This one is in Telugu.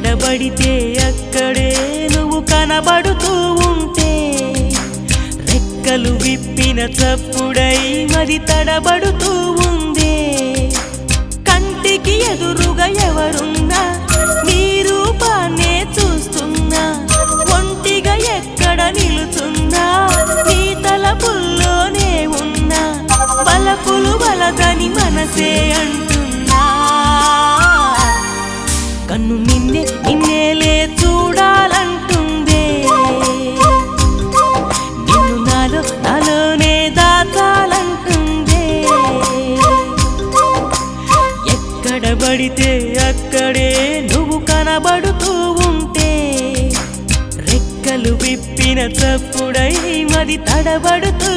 ఎక్కడబడితే అక్కడే నువ్వు కనబడుతూ ఉంటే రెక్కలు విప్పిన చప్పుడై మది తడబడుతూ ఉందే కంటికి ఎదురుగా ఎవరున్నా నీ రూపాన్నే చూస్తున్నా ఒంటిగా ఎక్కడ నిలుచున్నా నీ తలపుల్లోనే ఉన్నా బలపులు బలదని మనసే అంటున్నా కన్ను నిన్నేలే చూడాలంటుందే నిన్ను నాలోనే దాచాలంటుందే ఎక్కడబడితే అక్కడే నువ్వు కనబడుతూ ఉంటే రెక్కలు విప్పిన చప్పుడై మది తడబడుతూ